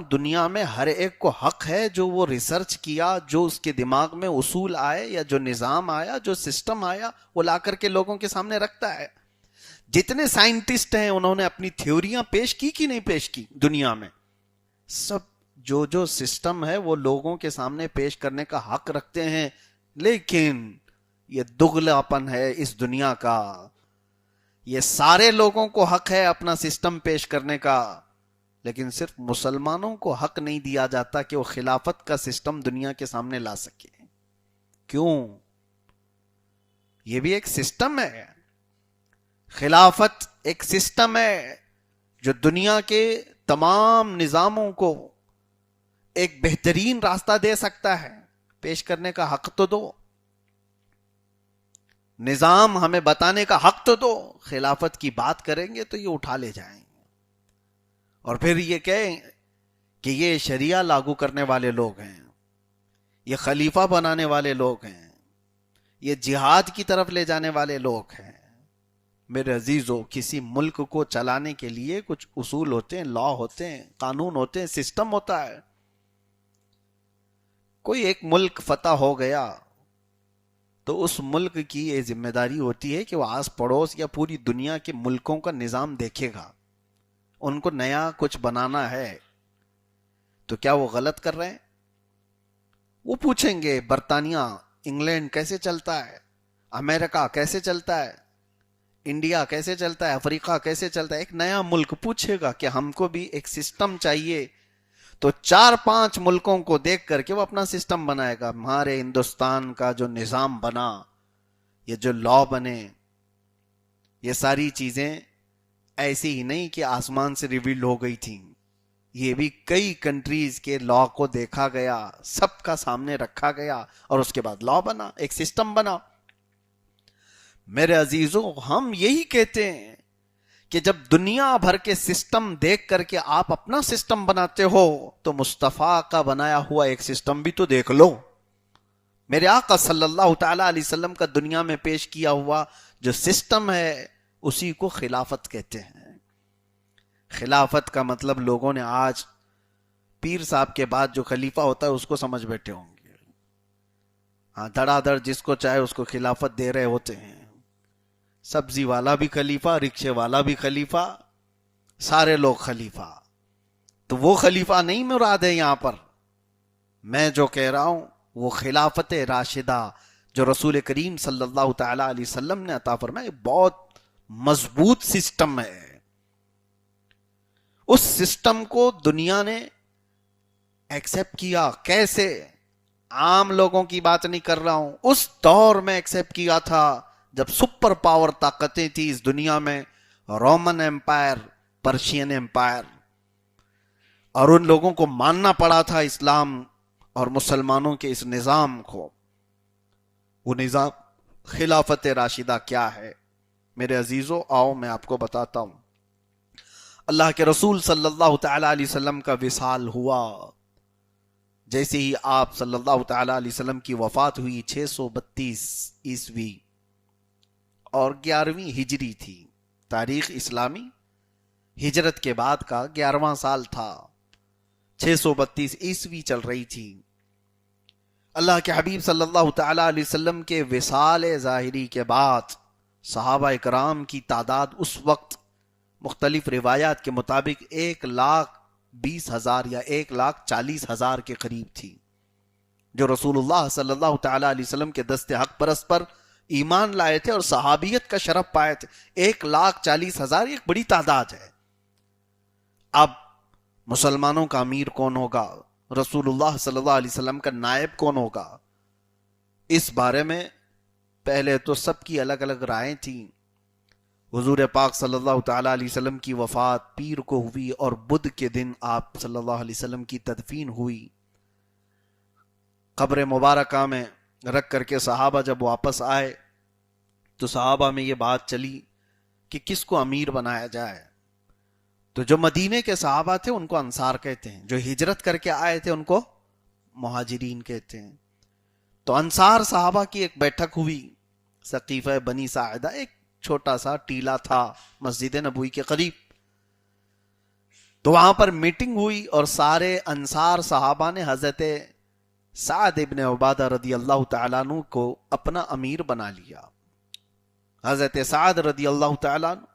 ہوں دنیا میں ہر ایک کو حق ہے جو وہ ریسرچ کیا، جو اس کے دماغ میں اصول آئے یا جو نظام آیا، جو سسٹم آیا، وہ لا کر کے لوگوں کے سامنے رکھتا ہے. جتنے سائنٹسٹ ہیں انہوں نے اپنی تھیوریاں پیش کی کہ نہیں پیش کی دنیا میں؟ سب جو سسٹم ہے وہ لوگوں کے سامنے پیش کرنے کا حق رکھتے ہیں. لیکن یہ دگلاپن ہے اس دنیا کا. یہ سارے لوگوں کو حق ہے اپنا سسٹم پیش کرنے کا، لیکن صرف مسلمانوں کو حق نہیں دیا جاتا کہ وہ خلافت کا سسٹم دنیا کے سامنے لا سکے. کیوں؟ یہ بھی ایک سسٹم ہے. خلافت ایک سسٹم ہے جو دنیا کے تمام نظاموں کو ایک بہترین راستہ دے سکتا ہے. پیش کرنے کا حق تو دو، نظام ہمیں بتانے کا حق تو دو. خلافت کی بات کریں گے تو یہ اٹھا لے جائیں گے اور پھر یہ کہیں کہ یہ شریعہ لاگو کرنے والے لوگ ہیں، یہ خلیفہ بنانے والے لوگ ہیں، یہ جہاد کی طرف لے جانے والے لوگ ہیں. میرے عزیزو، کسی ملک کو چلانے کے لیے کچھ اصول ہوتے ہیں، لا ہوتے ہیں، قانون ہوتے ہیں، سسٹم ہوتا ہے. کوئی ایک ملک فتح ہو گیا تو اس ملک کی یہ ذمہ داری ہوتی ہے کہ وہ آس پڑوس یا پوری دنیا کے ملکوں کا نظام دیکھے گا. ان کو نیا کچھ بنانا ہے تو کیا وہ غلط کر رہے ہیں؟ وہ پوچھیں گے برطانیہ، انگلینڈ کیسے چلتا ہے، امریکہ کیسے چلتا ہے، انڈیا کیسے چلتا ہے، افریقہ کیسے چلتا ہے. ایک نیا ملک پوچھے گا کہ ہم کو بھی ایک سسٹم چاہیے، تو 4-5 ملکوں کو دیکھ کر کے وہ اپنا سسٹم بنائے گا. ہمارے ہندوستان کا جو نظام بنا، یہ جو لا بنے، یہ ساری چیزیں ایسی ہی نہیں کہ آسمان سے ریویل ہو گئی تھیں. یہ بھی کئی کنٹریز کے لا کو دیکھا گیا، سب کا سامنے رکھا گیا اور اس کے بعد لا بنا، ایک سسٹم بنا. میرے عزیزوں، ہم یہی کہتے ہیں کہ جب دنیا بھر کے سسٹم دیکھ کر کے آپ اپنا سسٹم بناتے ہو تو مصطفیٰ کا بنایا ہوا ایک سسٹم بھی تو دیکھ لو. میرے آقا صلی اللہ تعالی علیہ وسلم کا دنیا میں پیش کیا ہوا جو سسٹم ہے اسی کو خلافت کہتے ہیں. خلافت کا مطلب لوگوں نے آج پیر صاحب کے بعد جو خلیفہ ہوتا ہے اس کو سمجھ بیٹھے ہوں گے. ہاں، دھڑا دھڑ جس کو چاہے اس کو خلافت دے رہے ہوتے ہیں. سبزی والا بھی خلیفہ، رکشے والا بھی خلیفہ، سارے لوگ خلیفہ. تو وہ خلیفہ نہیں مراد ہے یہاں پر. میں جو کہہ رہا ہوں وہ خلافت راشدہ جو رسول کریم صلی اللہ تعالی علیہ وسلم نے عطا فرمایا، بہت مضبوط سسٹم ہے. اس سسٹم کو دنیا نے ایکسپٹ کیا. کیسے؟ عام لوگوں کی بات نہیں کر رہا ہوں، اس دور میں ایکسپٹ کیا تھا جب سپر پاور طاقتیں تھی اس دنیا میں، رومن ایمپائر، پرشین ایمپائر، اور ان لوگوں کو ماننا پڑا تھا اسلام اور مسلمانوں کے اس نظام کو. وہ نظام خلافت راشدہ کیا ہے؟ میرے عزیزو، آؤ میں آپ کو بتاتا ہوں. اللہ کے رسول صلی اللہ تعالی علیہ وسلم کا وصال ہوا. جیسے ہی آپ صلی اللہ تعالی علیہ وسلم کی وفات ہوئی 632 عیسوی اور 11ویں ہجری تھی. تاریخ اسلامی ہجرت کے بعد کا 11واں سال تھا. 632 عیسوی چل رہی تھی. اللہ کے حبیب صلی اللہ تعالی علیہ وسلم کے وصال ظاہری کے بعد صحابہ کرام کی تعداد اس وقت مختلف روایات کے مطابق 1,20,000 یا 1,40,000 کے قریب تھی، جو رسول اللہ صلی اللہ تعالی علیہ وسلم کے دست حق پرست پر ایمان لائے تھے اور صحابیت کا شرف پائے تھے. 1,40,000 ایک بڑی تعداد ہے. اب مسلمانوں کا امیر کون ہوگا؟ رسول اللہ صلی اللہ علیہ وسلم کا نائب کون ہوگا؟ اس بارے میں پہلے تو سب کی الگ الگ رائیں تھیں. حضور پاک صلی اللہ تعالی علیہ وسلم کی وفات پیر کو ہوئی اور بدھ کے دن آپ صلی اللہ علیہ وسلم کی تدفین ہوئی. قبر مبارکہ میں رکھ کر کے صحابہ جب واپس آئے تو صحابہ میں یہ بات چلی کہ کس کو امیر بنایا جائے. تو جو مدینے کے صحابہ تھے ان کو انصار کہتے ہیں، جو ہجرت کر کے آئے تھے ان کو مہاجرین کہتے ہیں. تو انصار صحابہ کی ایک بیٹھک ہوئی سقیفہ بنی ساعدہ، ایک چھوٹا سا ٹیلا تھا مسجد نبوی کے قریب. تو وہاں پر میٹنگ ہوئی اور سارے انصار صحابہ نے حضرت سعد ابن عبادہ رضی اللہ تعالیٰ عنہ کو اپنا امیر بنا لیا. حضرت سعد رضی اللہ تعالیٰ عنہ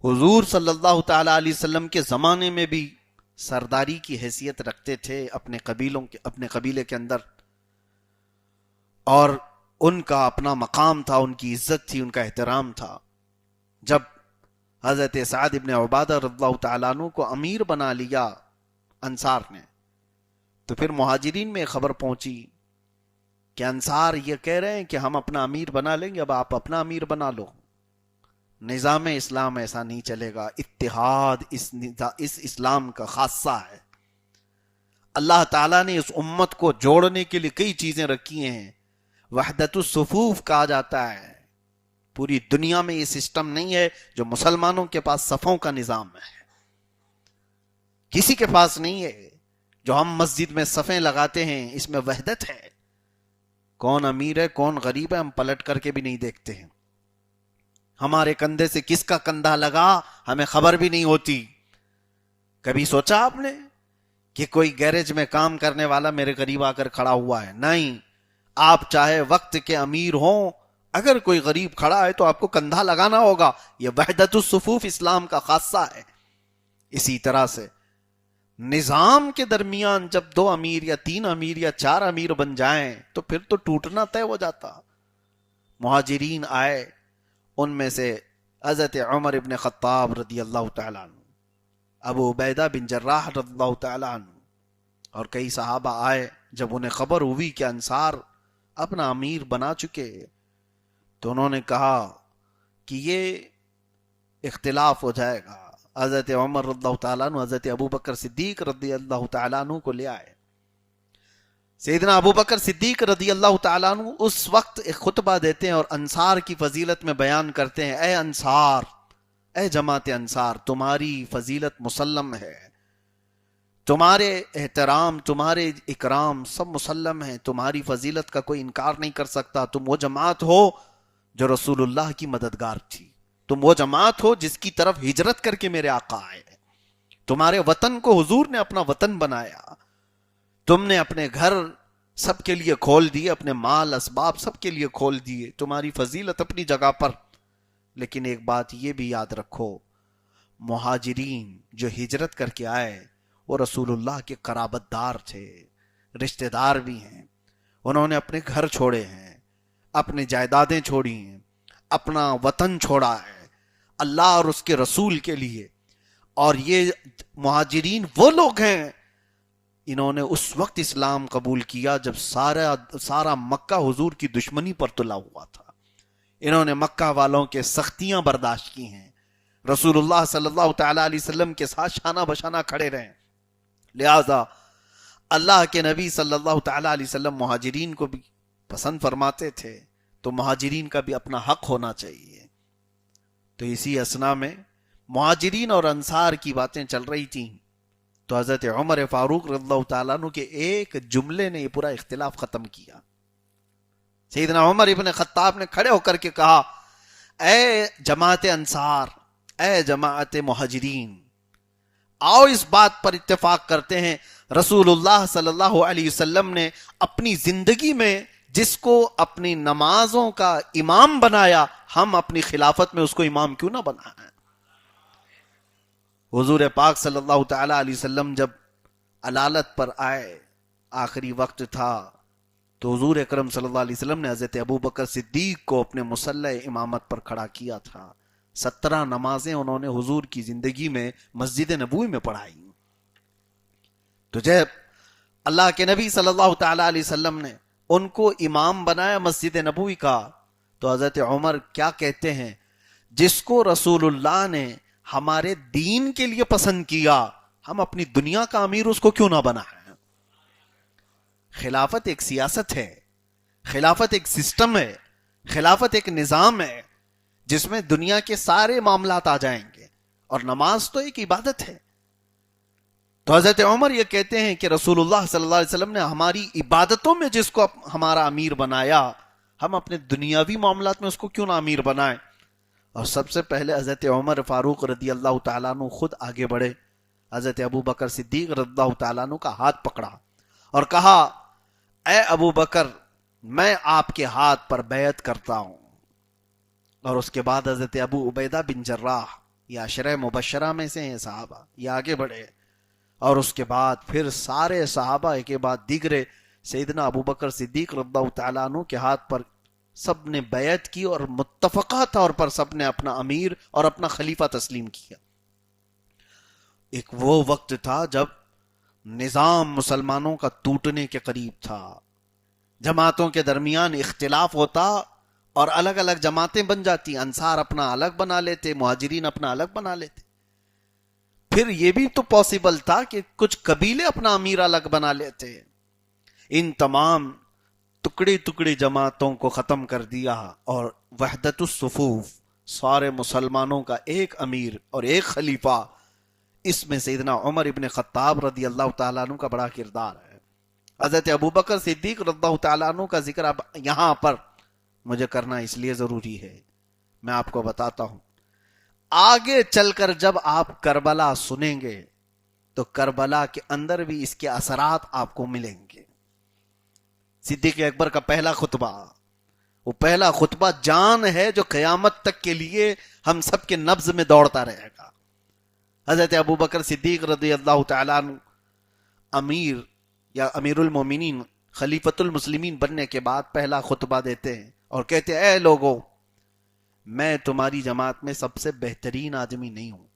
حضور صلی اللہ تعالیٰ علیہ وسلم کے زمانے میں بھی سرداری کی حیثیت رکھتے تھے اپنے قبیلے کے اندر، اور ان کا اپنا مقام تھا، ان کی عزت تھی، ان کا احترام تھا. جب حضرت سعد ابن عبادہ رضی اللہ تعالیٰ عنہ کو امیر بنا لیا انصار نے، تو پھر مہاجرین میں خبر پہنچی کہ انصار یہ کہہ رہے ہیں کہ ہم اپنا امیر بنا لیں گے، اب آپ اپنا امیر بنا لو. نظام اسلام ایسا نہیں چلے گا. اتحاد اس اسلام کا خاصہ ہے. اللہ تعالیٰ نے اس امت کو جوڑنے کے لیے کئی چیزیں رکھی ہیں. وحدت الصفوف کہا جاتا ہے. پوری دنیا میں یہ سسٹم نہیں ہے جو مسلمانوں کے پاس صفوں کا نظام ہے. کسی کے پاس نہیں ہے. جو ہم مسجد میں صفیں لگاتے ہیں اس میں وحدت ہے. کون امیر ہے کون غریب ہے ہم پلٹ کر کے بھی نہیں دیکھتے ہیں. ہمارے کندھے سے کس کا کندھا لگا ہمیں خبر بھی نہیں ہوتی. کبھی سوچا آپ نے کہ کوئی گیرج میں کام کرنے والا میرے قریب آ کر کھڑا ہوا ہے؟ نہیں. آپ چاہے وقت کے امیر ہوں، اگر کوئی غریب کھڑا ہے تو آپ کو کندھا لگانا ہوگا. یہ وحدت الصفوف اسلام کا خاصہ ہے. اسی طرح سے نظام کے درمیان جب 2 امیر یا 3 امیر یا 4 امیر بن جائیں تو پھر تو ٹوٹنا طے ہو جاتا. مہاجرین آئے، ان میں سے حضرت عمر ابن خطاب رضی اللہ تعالیٰ عنہ، ابو عبیدہ بن جراح رضی اللہ تعالیٰ عنہ اور کئی صحابہ آئے. جب انہیں خبر ہوئی کہ انصار اپنا امیر بنا چکے تو انہوں نے کہا کہ یہ اختلاف ہو جائے گا. حضرت عمر رضی اللہ تعالیٰ عنہ حضرت ابو بکر صدیق رضی اللہ تعالیٰ عنہ کو لے آئے. سیدنا ابو بکر صدیق رضی اللہ تعالیٰ عنہ اس وقت ایک خطبہ دیتے ہیں اور انصار کی فضیلت میں بیان کرتے ہیں. اے انصار، اے جماعت انصار، تمہاری فضیلت مسلم ہے، تمہارے احترام تمہارے اکرام سب مسلم ہیں، تمہاری فضیلت کا کوئی انکار نہیں کر سکتا. تم وہ جماعت ہو جو رسول اللہ کی مددگار تھی. تم وہ جماعت ہو جس کی طرف ہجرت کر کے میرے آقا آئے. تمہارے وطن کو حضور نے اپنا وطن بنایا. تم نے اپنے گھر سب کے لیے کھول دیے، اپنے مال اسباب سب کے لیے کھول دیے. تمہاری فضیلت اپنی جگہ پر. لیکن ایک بات یہ بھی یاد رکھو، مہاجرین جو ہجرت کر کے آئے وہ رسول اللہ کے قرابت دار تھے، رشتہ دار بھی ہیں. انہوں نے اپنے گھر چھوڑے ہیں، اپنے جائیدادیں چھوڑی ہیں، اپنا وطن چھوڑا ہے اللہ اور اس کے رسول کے لیے. اور یہ مہاجرین وہ لوگ ہیں، انہوں نے اس وقت اسلام قبول کیا جب سارا مکہ حضور کی دشمنی پر تلا ہوا تھا. انہوں نے مکہ والوں کے سختیاں برداشت کی ہیں، رسول اللہ صلی اللہ تعالیٰ علیہ وسلم کے ساتھ شانہ بشانہ کھڑے رہے. لہذا اللہ کے نبی صلی اللہ تعالیٰ علیہ وسلم مہاجرین کو بھی پسند فرماتے تھے، تو مہاجرین کا بھی اپنا حق ہونا چاہیے. تو اسی اثنا میں مہاجرین اور انصار کی باتیں چل رہی تھیں تو حضرت عمر فاروق رضی اللہ تعالیٰ عنہ کے ایک جملے نے یہ پورا اختلاف ختم کیا. سیدنا عمر ابن خطاب نے کھڑے ہو کر کے کہا، اے جماعت انصار، اے جماعت مہاجرین، آؤ اس بات پر اتفاق کرتے ہیں رسول اللہ صلی اللہ علیہ وسلم نے اپنی زندگی میں جس کو اپنی نمازوں کا امام بنایا، ہم اپنی خلافت میں اس کو امام کیوں نہ بنائیں. حضور پاک صلی اللہ تعالیٰ علیہ وسلم جب علالت پر آئے، آخری وقت تھا، تو حضور اکرم صلی اللہ علیہ وسلم نے حضرت ابو بکر صدیق کو اپنے مصلی امامت پر کھڑا کیا تھا. 17 نمازیں انہوں نے حضور کی زندگی میں مسجد نبوی میں پڑھائی. تو جب اللہ کے نبی صلی اللہ تعالیٰ علیہ وسلم نے ان کو امام بنایا مسجد نبوی کا، تو حضرت عمر کیا کہتے ہیں، جس کو رسول اللہ نے ہمارے دین کے لیے پسند کیا، ہم اپنی دنیا کا امیر اس کو کیوں نہ بنائیں. خلافت ایک سیاست ہے، خلافت ایک سسٹم ہے، خلافت ایک نظام ہے جس میں دنیا کے سارے معاملات آ جائیں گے، اور نماز تو ایک عبادت ہے. تو حضرت عمر یہ کہتے ہیں کہ رسول اللہ صلی اللہ علیہ وسلم نے ہماری عبادتوں میں جس کو ہمارا امیر بنایا، ہم اپنے دنیاوی معاملات میں اس کو کیوں نہ امیر بنائیں. اور سب سے پہلے حضرت عمر فاروق رضی اللہ تعالیٰ عنہ خود آگے بڑھے حضرت ابو بکر صدیق رضی اللہ تعالیٰ عنہ کا ہاتھ پکڑا اور کہا اے ابو بکر میں آپ کے ہاتھ پر بیعت کرتا ہوں. اور اس کے بعد حضرت ابو عبیدہ بن جراح یہ عشرہ مبشرہ میں سے ہیں صحابہ، یہ آگے بڑھے اور اس کے بعد پھر سارے صحابہ ایک کے بعد دیگرے سیدنا ابو بکر صدیق رضی اللہ تعالیٰ عنہ کے ہاتھ پر سب نے بیعت کی اور متفقہ طور پر سب نے اپنا امیر اور اپنا خلیفہ تسلیم کیا. ایک وہ وقت تھا جب نظام مسلمانوں کا ٹوٹنے کے قریب تھا، جماعتوں کے درمیان اختلاف ہوتا اور الگ الگ جماعتیں بن جاتی، انصار اپنا الگ بنا لیتے، مہاجرین اپنا الگ بنا لیتے. پھر یہ بھی تو پاسبل تھا کہ کچھ قبیلے اپنا امیر الگ بنا لیتے. ان تمام ٹکڑی ٹکڑی جماعتوں کو ختم کر دیا اور وحدت الصفوف، سارے مسلمانوں کا ایک امیر اور ایک خلیفہ، اس میں سیدنا عمر ابن خطاب رضی اللہ تعالیٰ عنہ کا بڑا کردار ہے. حضرت ابو بکر صدیق رضی اللہ تعالیٰ عنہ کا ذکر اب یہاں پر مجھے کرنا اس لیے ضروری ہے، میں آپ کو بتاتا ہوں آگے چل کر جب آپ کربلا سنیں گے تو کربلا کے اندر بھی اس کے اثرات آپ کو ملیں گے. صدیق اکبر کا پہلا خطبہ، وہ پہلا خطبہ جان ہے جو قیامت تک کے لیے ہم سب کے نبض میں دوڑتا رہے گا. حضرت ابو بکر صدیق رضی اللہ تعالیٰ عنہ امیر یا امیر المومنین خلیفۃ المسلمین بننے کے بعد پہلا خطبہ دیتے ہیں اور کہتے ہیں اے لوگو میں تمہاری جماعت میں سب سے بہترین آدمی نہیں ہوں.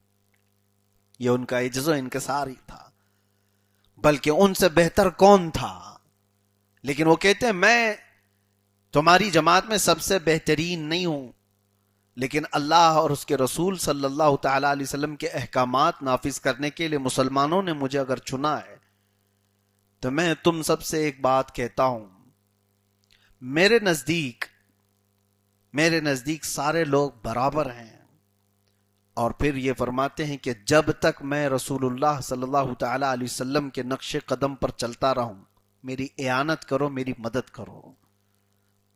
یہ ان کا عجز و انکسار ہی تھا، بلکہ ان سے بہتر کون تھا. لیکن وہ کہتے ہیں میں تمہاری جماعت میں سب سے بہترین نہیں ہوں، لیکن اللہ اور اس کے رسول صلی اللہ تعالیٰ علیہ وسلم کے احکامات نافذ کرنے کے لیے مسلمانوں نے مجھے اگر چنا ہے تو میں تم سب سے ایک بات کہتا ہوں، میرے نزدیک سارے لوگ برابر ہیں. اور پھر یہ فرماتے ہیں کہ جب تک میں رسول اللہ صلی اللہ تعالیٰ علیہ وسلم کے نقش قدم پر چلتا رہوں میری اعانت کرو، میری مدد کرو.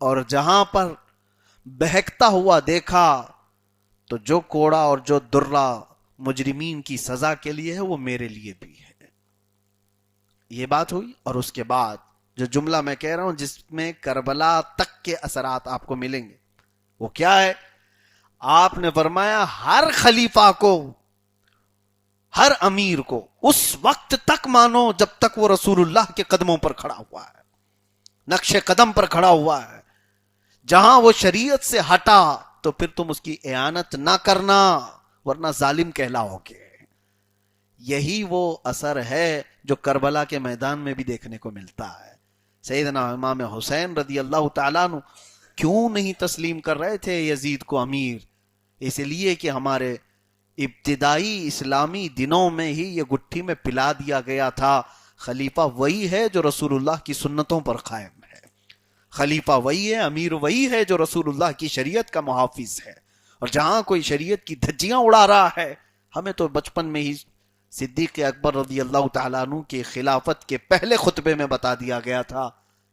اور جہاں پر بہکتا ہوا دیکھا تو جو کوڑا اور جو درہ مجرمین کی سزا کے لیے ہے وہ میرے لیے بھی ہے. یہ بات ہوئی. اور اس کے بعد جو جملہ میں کہہ رہا ہوں جس میں کربلا تک کے اثرات آپ کو ملیں گے وہ کیا ہے؟ آپ نے فرمایا ہر خلیفہ کو، ہر امیر کو اس وقت تک مانو جب تک وہ رسول اللہ کے قدموں پر کھڑا ہوا ہے، نقش قدم پر کھڑا ہوا ہے. جہاں وہ شریعت سے ہٹا تو پھر تم اس کی اعانت نہ کرنا ورنہ ظالم کہلاؤ گے. یہی وہ اثر ہے جو کربلا کے میدان میں بھی دیکھنے کو ملتا ہے. سیدنا امام حسین رضی اللہ تعالیٰ عنہ کیوں نہیں تسلیم کر رہے تھے یزید کو امیر؟ اس لیے کہ ہمارے ابتدائی اسلامی دنوں میں ہی یہ گٹھی میں پلا دیا گیا تھا خلیفہ وہی ہے جو رسول اللہ کی سنتوں پر قائم ہے، خلیفہ وہی ہے، امیر وہی ہے جو رسول اللہ کی شریعت کا محافظ ہے. اور جہاں کوئی شریعت کی دھجیاں اڑا رہا ہے، ہمیں تو بچپن میں ہی صدیق اکبر رضی اللہ تعالیٰ عنہ کی خلافت کے پہلے خطبے میں بتا دیا گیا تھا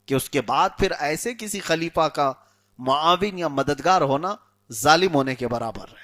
کہ اس کے بعد پھر ایسے کسی خلیفہ کا معاون یا مددگار ہونا ظالم ہونے کے برابر ہے.